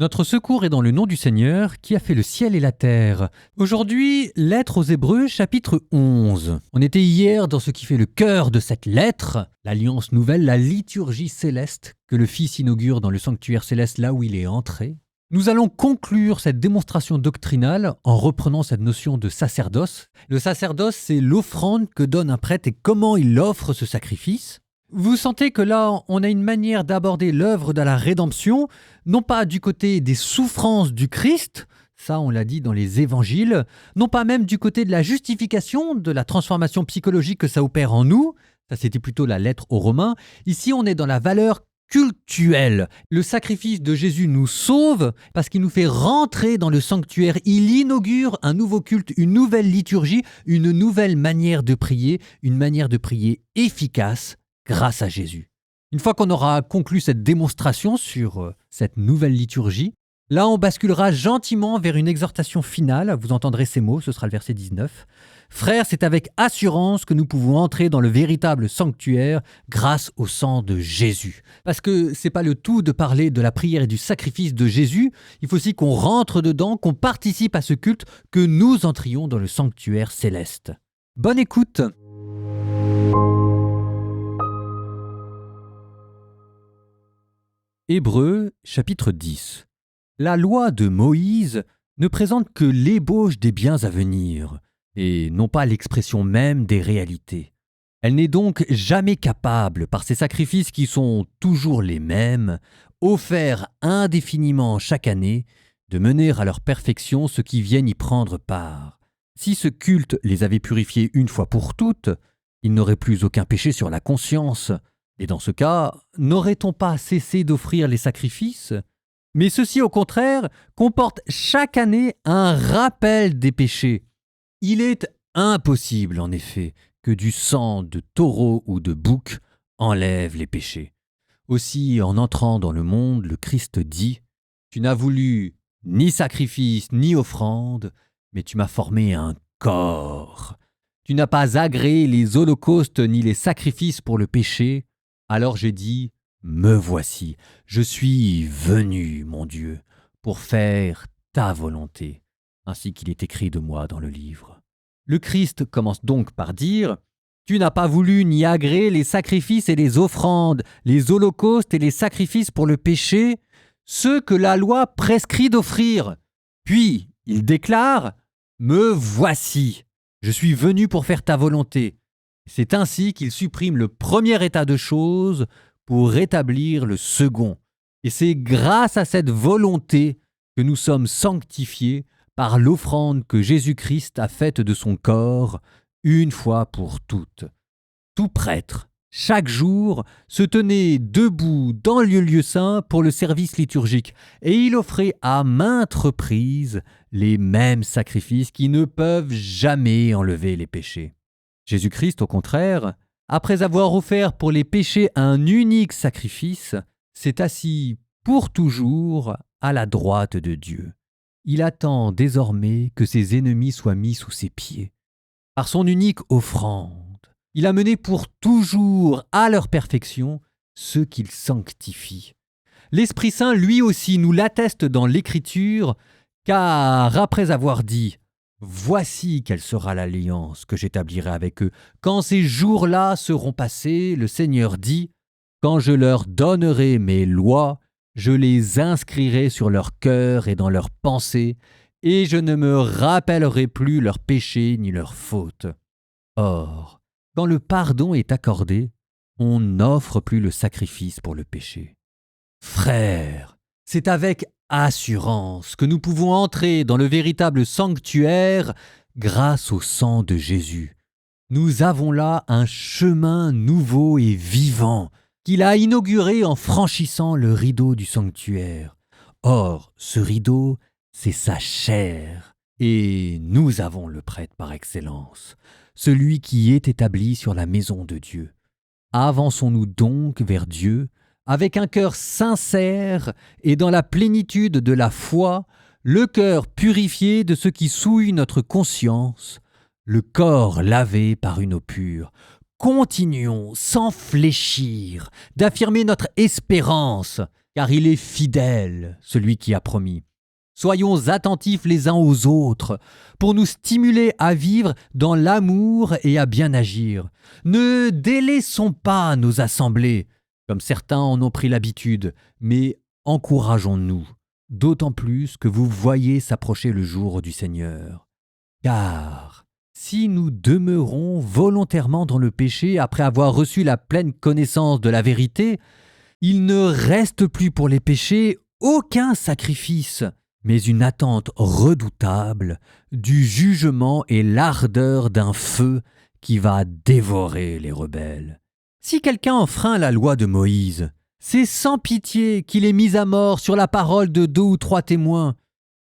Notre secours est dans le nom du Seigneur qui a fait le ciel et la terre. Aujourd'hui, lettre aux Hébreux, chapitre 11. On était hier dans ce qui fait le cœur de cette lettre, l'alliance nouvelle, la liturgie céleste que le Fils inaugure dans le sanctuaire céleste là où il est entré. Nous allons conclure cette démonstration doctrinale en reprenant cette notion de sacerdoce. Le sacerdoce, c'est l'offrande que donne un prêtre et comment il offre ce sacrifice. Vous sentez que là, on a une manière d'aborder l'œuvre de la rédemption, non pas du côté des souffrances du Christ, ça on l'a dit dans les évangiles, non pas même du côté de la justification, de la transformation psychologique que ça opère en nous, ça c'était plutôt la lettre aux Romains. Ici on est dans la valeur cultuelle. Le sacrifice de Jésus nous sauve parce qu'il nous fait rentrer dans le sanctuaire. Il inaugure un nouveau culte, une nouvelle liturgie, une nouvelle manière de prier, une manière de prier efficace, grâce à Jésus. Une fois qu'on aura conclu cette démonstration sur cette nouvelle liturgie, là on basculera gentiment vers une exhortation finale. Vous entendrez ces mots, ce sera le verset 19. « Frères, c'est avec assurance que nous pouvons entrer dans le véritable sanctuaire grâce au sang de Jésus. » Parce que c'est pas le tout de parler de la prière et du sacrifice de Jésus, il faut aussi qu'on rentre dedans, qu'on participe à ce culte, que nous entrions dans le sanctuaire céleste. Bonne écoute. Hébreux, chapitre 10. La loi de Moïse ne présente que l'ébauche des biens à venir, et non pas l'expression même des réalités. Elle n'est donc jamais capable, par ses sacrifices qui sont toujours les mêmes, offerts indéfiniment chaque année, de mener à leur perfection ceux qui viennent y prendre part. Si ce culte les avait purifiés une fois pour toutes, ils n'auraient plus aucun péché sur la conscience. Et dans ce cas, n'aurait-on pas cessé d'offrir les sacrifices ? Mais ceci, au contraire, comporte chaque année un rappel des péchés. Il est impossible, en effet, que du sang de taureau ou de bouc enlève les péchés. Aussi, en entrant dans le monde, le Christ dit « Tu n'as voulu ni sacrifice ni offrande, mais tu m'as formé un corps. Tu n'as pas agréé les holocaustes ni les sacrifices pour le péché. » Alors j'ai dit, me voici, je suis venu, mon Dieu, pour faire ta volonté, ainsi qu'il est écrit de moi dans le livre. Le Christ commence donc par dire, tu n'as pas voulu ni agréer les sacrifices et les offrandes, les holocaustes et les sacrifices pour le péché, ceux que la loi prescrit d'offrir. Puis il déclare, me voici, je suis venu pour faire ta volonté. C'est ainsi qu'il supprime le premier état de choses pour rétablir le second. Et c'est grâce à cette volonté que nous sommes sanctifiés par l'offrande que Jésus-Christ a faite de son corps une fois pour toutes. Tout prêtre, chaque jour, se tenait debout dans le lieu saint pour le service liturgique et il offrait à maintes reprises les mêmes sacrifices qui ne peuvent jamais enlever les péchés. Jésus-Christ, au contraire, après avoir offert pour les péchés un unique sacrifice, s'est assis pour toujours à la droite de Dieu. Il attend désormais que ses ennemis soient mis sous ses pieds. Par son unique offrande, il a mené pour toujours à leur perfection ceux qu'il sanctifie. L'Esprit Saint, lui aussi, nous l'atteste dans l'Écriture, car après avoir dit « Voici quelle sera l'alliance que j'établirai avec eux. Quand ces jours-là seront passés, le Seigneur dit, quand je leur donnerai mes lois, je les inscrirai sur leur cœur et dans leurs pensées, et je ne me rappellerai plus leurs péchés ni leurs fautes. Or, quand le pardon est accordé, on n'offre plus le sacrifice pour le péché. Frères, c'est avec assurance que nous pouvons entrer dans le véritable sanctuaire grâce au sang de Jésus. Nous avons là un chemin nouveau et vivant qu'il a inauguré en franchissant le rideau du sanctuaire. Or, ce rideau, c'est sa chair, et nous avons le prêtre par excellence, celui qui est établi sur la maison de Dieu. Avançons-nous donc vers Dieu, avec un cœur sincère et dans la plénitude de la foi, le cœur purifié de ce qui souille notre conscience, le corps lavé par une eau pure. Continuons, sans fléchir, d'affirmer notre espérance, car il est fidèle, celui qui a promis. Soyons attentifs les uns aux autres, pour nous stimuler à vivre dans l'amour et à bien agir. Ne délaissons pas nos assemblées, comme certains en ont pris l'habitude, mais encourageons-nous, d'autant plus que vous voyez s'approcher le jour du Seigneur. Car si nous demeurons volontairement dans le péché après avoir reçu la pleine connaissance de la vérité, il ne reste plus pour les péchés aucun sacrifice, mais une attente redoutable du jugement et l'ardeur d'un feu qui va dévorer les rebelles. Si quelqu'un enfreint la loi de Moïse, c'est sans pitié qu'il est mis à mort sur la parole de 2 ou 3 témoins.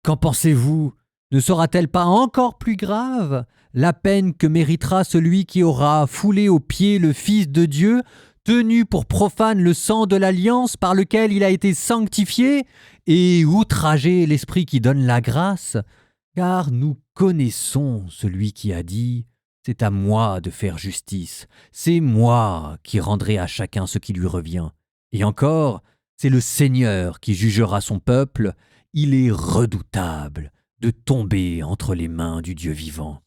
Qu'en pensez-vous ? Ne sera-t-elle pas encore plus grave la peine que méritera celui qui aura foulé aux pieds le Fils de Dieu, tenu pour profane le sang de l'alliance par lequel il a été sanctifié, et outragé l'Esprit qui donne la grâce? Car nous connaissons celui qui a dit « C'est à moi de faire justice, c'est moi qui rendrai à chacun ce qui lui revient. » Et encore, c'est le Seigneur qui jugera son peuple, il est redoutable de tomber entre les mains du Dieu vivant.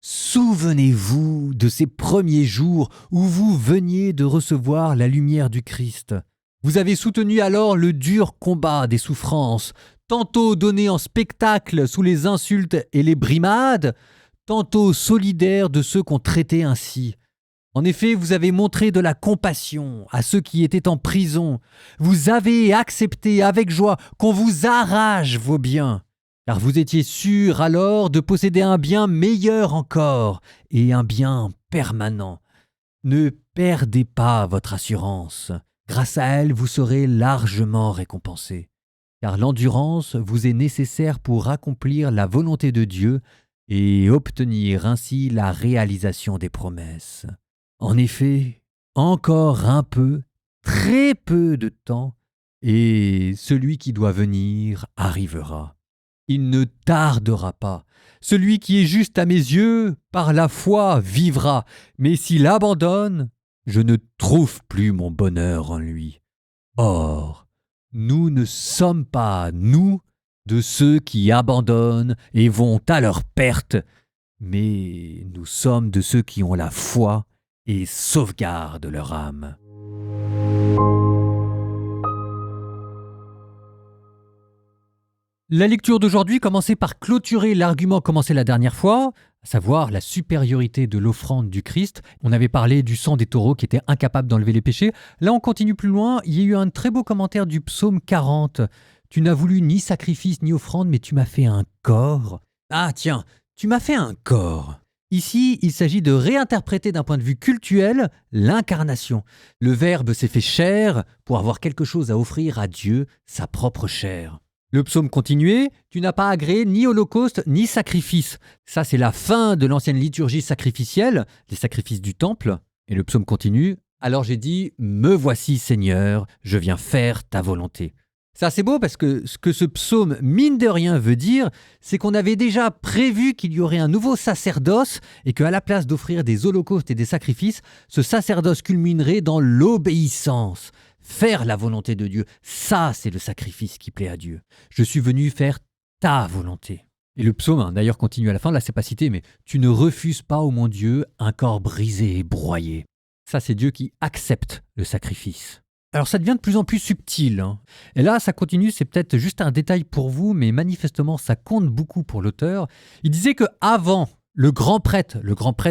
Souvenez-vous de ces premiers jours où vous veniez de recevoir la lumière du Christ. Vous avez soutenu alors le dur combat des souffrances, tantôt donné en spectacle sous les insultes et les brimades, tantôt solidaire de ceux qu'on traitait ainsi. En effet, vous avez montré de la compassion à ceux qui étaient en prison. Vous avez accepté avec joie qu'on vous arrache vos biens. Car vous étiez sûr alors de posséder un bien meilleur encore, et un bien permanent. Ne perdez pas votre assurance. Grâce à elle, vous serez largement récompensé. Car l'endurance vous est nécessaire pour accomplir la volonté de Dieu et obtenir ainsi la réalisation des promesses. En effet, encore un peu, très peu de temps, et celui qui doit venir arrivera. Il ne tardera pas. Celui qui est juste à mes yeux, par la foi, vivra. Mais s'il abandonne, je ne trouve plus mon bonheur en lui. Or, nous ne sommes pas, nous, de ceux qui abandonnent et vont à leur perte, mais nous sommes de ceux qui ont la foi et sauvegardent leur âme. La lecture d'aujourd'hui commençait par clôturer l'argument commencé la dernière fois, à savoir la supériorité de l'offrande du Christ. On avait parlé du sang des taureaux qui était incapable d'enlever les péchés. Là, on continue plus loin. Il y a eu un très beau commentaire du psaume 40. « Tu n'as voulu ni sacrifice ni offrande, mais tu m'as fait un corps. » Ah tiens, tu m'as fait un corps. Ici, il s'agit de réinterpréter d'un point de vue cultuel l'incarnation. Le Verbe s'est fait chair pour avoir quelque chose à offrir à Dieu, sa propre chair. Le psaume continuait, « Tu n'as pas agréé ni holocauste ni sacrifice. » Ça, c'est la fin de l'ancienne liturgie sacrificielle, les sacrifices du temple. Et le psaume continue, « Alors j'ai dit, me voici Seigneur, je viens faire ta volonté. » C'est assez beau parce que ce que ce psaume, mine de rien, veut dire, c'est qu'on avait déjà prévu qu'il y aurait un nouveau sacerdoce et qu'à la place d'offrir des holocaustes et des sacrifices, ce sacerdoce culminerait dans l'obéissance. Faire la volonté de Dieu, ça c'est le sacrifice qui plaît à Dieu. Je suis venu faire ta volonté. Et le psaume, d'ailleurs, continue à la fin, là c'est pas cité, mais « Tu ne refuses pas, ô mon Dieu, un corps brisé et broyé. » Ça c'est Dieu qui accepte le sacrifice. Alors ça devient de plus en plus subtil. Et là, ça continue, c'est peut-être juste un détail pour vous, mais manifestement, ça compte beaucoup pour l'auteur. Il disait que avant, le grand prêtre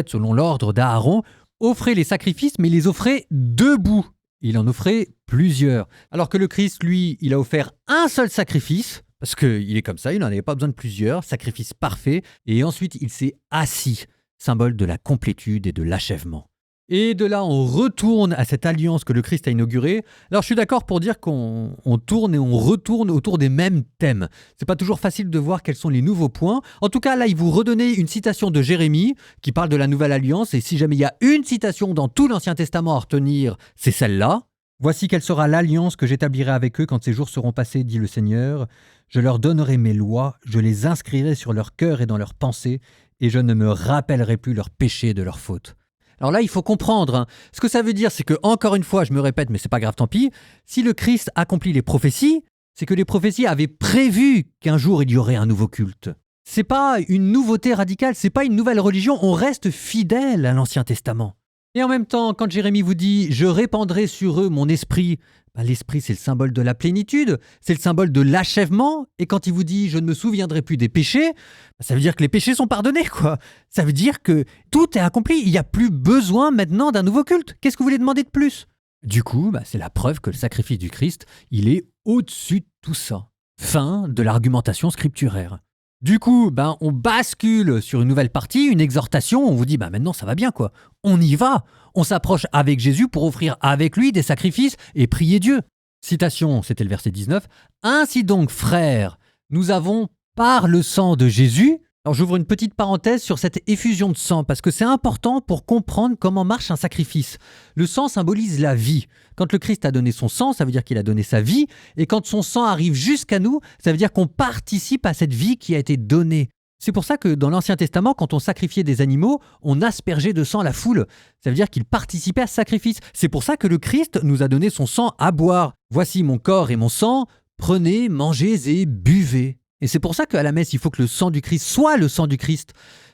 selon l'ordre d'Aaron, offrait les sacrifices, mais il les offrait debout. Il en offrait plusieurs. Alors que le Christ, lui, il a offert un seul sacrifice, parce qu'il est comme ça, il n'en avait pas besoin de plusieurs, sacrifice parfait, et ensuite il s'est assis, symbole de la complétude et de l'achèvement. Et de là, on retourne à cette alliance que le Christ a inaugurée. Alors, je suis d'accord pour dire qu'on tourne et on retourne autour des mêmes thèmes. C'est pas toujours facile de voir quels sont les nouveaux points. En tout cas, là, il vous redonnait une citation de Jérémie qui parle de la nouvelle alliance. Et si jamais il y a une citation dans tout l'Ancien Testament à retenir, c'est celle-là. « Voici quelle sera l'alliance que j'établirai avec eux quand ces jours seront passés, dit le Seigneur. Je leur donnerai mes lois, je les inscrirai sur leur cœur et dans leurs pensées, et je ne me rappellerai plus leurs péchés de leurs fautes. » Alors là, il faut comprendre. Ce que ça veut dire, c'est que, encore une fois, je me répète, mais c'est pas grave, tant pis, si le Christ accomplit les prophéties, c'est que les prophéties avaient prévu qu'un jour il y aurait un nouveau culte. C'est pas une nouveauté radicale, c'est pas une nouvelle religion, on reste fidèle à l'Ancien Testament. Et en même temps, quand Jérémie vous dit « Je répandrai sur eux mon esprit », l'esprit c'est le symbole de la plénitude, c'est le symbole de l'achèvement, et quand il vous dit « Je ne me souviendrai plus des péchés », ça veut dire que les péchés sont pardonnés, quoi. Ça veut dire que tout est accompli, il n'y a plus besoin maintenant d'un nouveau culte. Qu'est-ce que vous voulez demander de plus ? Du coup, c'est la preuve que le sacrifice du Christ, il est au-dessus de tout ça. Fin de l'argumentation scripturaire. Du coup, on bascule sur une nouvelle partie, une exhortation, on vous dit maintenant ça va bien quoi. On y va, on s'approche avec Jésus pour offrir avec lui des sacrifices et prier Dieu. Citation, c'était le verset 19. Ainsi donc, frères, nous avons par le sang de Jésus. Alors j'ouvre une petite parenthèse sur cette effusion de sang parce que c'est important pour comprendre comment marche un sacrifice. Le sang symbolise la vie. Quand le Christ a donné son sang, ça veut dire qu'il a donné sa vie. Et quand son sang arrive jusqu'à nous, ça veut dire qu'on participe à cette vie qui a été donnée. C'est pour ça que dans l'Ancien Testament, quand on sacrifiait des animaux, on aspergeait de sang la foule. Ça veut dire qu'il participait à ce sacrifice. C'est pour ça que le Christ nous a donné son sang à boire. Voici mon corps et mon sang, prenez, mangez et buvez. Et c'est pour ça qu'à la messe, il faut que le sang du Christ soit le sang du Christ.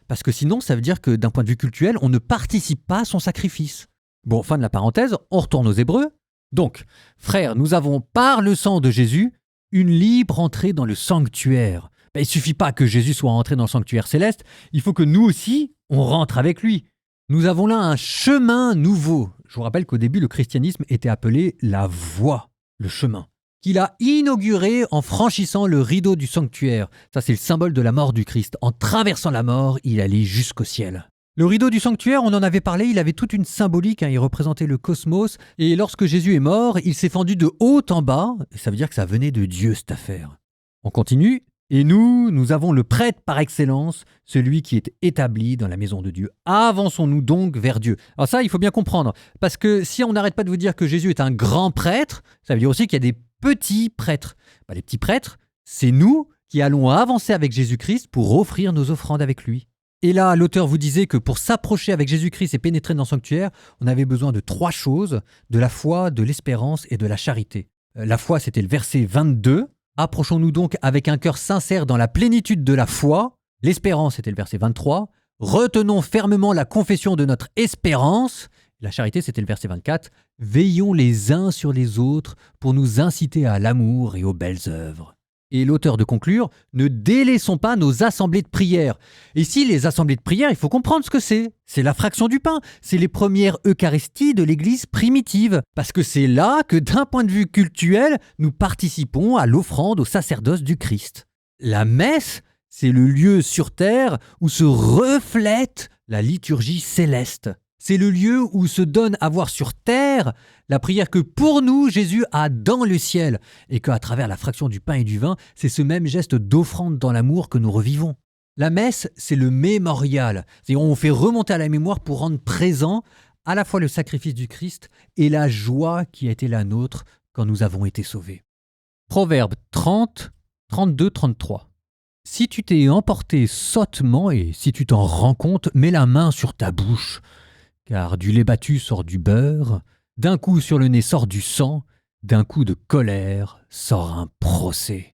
Parce que sinon, ça veut dire que d'un point de vue cultuel, on ne participe pas à son sacrifice. Bon, fin de la parenthèse, on retourne aux Hébreux. Donc, frères, nous avons par le sang de Jésus une libre entrée dans le sanctuaire. Il ne suffit pas que Jésus soit entré dans le sanctuaire céleste, il faut que nous aussi, on rentre avec lui. Nous avons là un chemin nouveau. Je vous rappelle qu'au début, le christianisme était appelé la voie, le chemin, qu'il a inauguré en franchissant le rideau du sanctuaire. Ça, c'est le symbole de la mort du Christ. En traversant la mort, il allait jusqu'au ciel. Le rideau du sanctuaire, on en avait parlé, il avait toute une symbolique, il représentait le cosmos. Et lorsque Jésus est mort, il s'est fendu de haut en bas. Et ça veut dire que ça venait de Dieu, cette affaire. On continue. Et nous avons le prêtre par excellence, celui qui est établi dans la maison de Dieu. Avançons-nous donc vers Dieu. Alors ça, il faut bien comprendre. Parce que si on n'arrête pas de vous dire que Jésus est un grand prêtre, ça veut dire aussi qu'il y a des petits prêtres. Les petits prêtres, c'est nous qui allons avancer avec Jésus-Christ pour offrir nos offrandes avec lui. Et là, l'auteur vous disait que pour s'approcher avec Jésus-Christ et pénétrer dans le sanctuaire, on avait besoin de 3 choses, de la foi, de l'espérance et de la charité. La foi, c'était le verset 22. Approchons-nous donc avec un cœur sincère dans la plénitude de la foi. L'espérance, c'était le verset 23. Retenons fermement la confession de notre espérance. La charité, c'était le verset 24. Veillons les uns sur les autres pour nous inciter à l'amour et aux belles œuvres. Et l'auteur de conclure, ne délaissons pas nos assemblées de prière. Ici, les assemblées de prière, il faut comprendre ce que c'est. C'est la fraction du pain. C'est les premières Eucharisties de l'Église primitive. Parce que c'est là que, d'un point de vue cultuel, nous participons à l'offrande au sacerdoce du Christ. La messe, c'est le lieu sur terre où se reflète la liturgie céleste. C'est le lieu où se donne à voir sur terre la prière que pour nous, Jésus a dans le ciel. Et qu'à travers la fraction du pain et du vin, c'est ce même geste d'offrande dans l'amour que nous revivons. La messe, c'est le mémorial. C'est-à-dire on fait remonter à la mémoire pour rendre présent à la fois le sacrifice du Christ et la joie qui a été la nôtre quand nous avons été sauvés. Proverbe 30, 32, 33. Si tu t'es emporté sottement et si tu t'en rends compte, mets la main sur ta bouche. Car du lait battu sort du beurre, d'un coup sur le nez sort du sang, d'un coup de colère sort un procès.